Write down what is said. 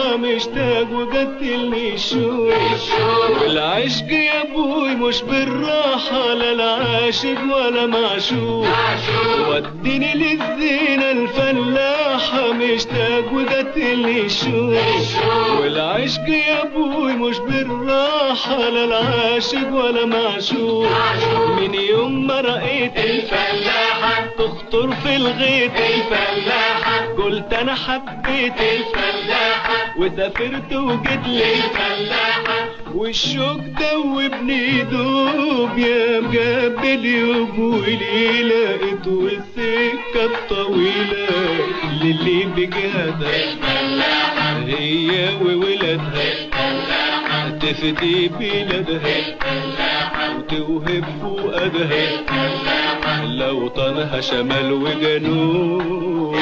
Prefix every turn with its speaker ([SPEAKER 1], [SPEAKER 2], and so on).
[SPEAKER 1] الفلاحة مشتاق وقتلني الشوق، والعشق يا ابوي مش بالراحة، لا العاشق ولا معشوق. وديني للزينة الفلاحة مشتاق وقتلني الشوق، والعشق يا ابوي مش بالراحة، لا العاشق ولا معشوق. من يوم ما رأيت
[SPEAKER 2] الفلاحة
[SPEAKER 1] تخطر في الغيط
[SPEAKER 2] الفلاحة
[SPEAKER 1] قلت انا حبيت
[SPEAKER 2] الفلاحة
[SPEAKER 1] وسافرت وجيت لي
[SPEAKER 2] الفلاحة،
[SPEAKER 1] والشوق دوبني دوب يا مقابل يوم وليلة والسكة الطويلة للي بجهدها
[SPEAKER 2] الفلاحة
[SPEAKER 1] هي وولادها
[SPEAKER 2] الفلاحة
[SPEAKER 1] تفدي بلادها
[SPEAKER 2] الفلاحة
[SPEAKER 1] وتوهب فؤادها
[SPEAKER 2] الفلاحة
[SPEAKER 1] لو طنها شمال وجنوب.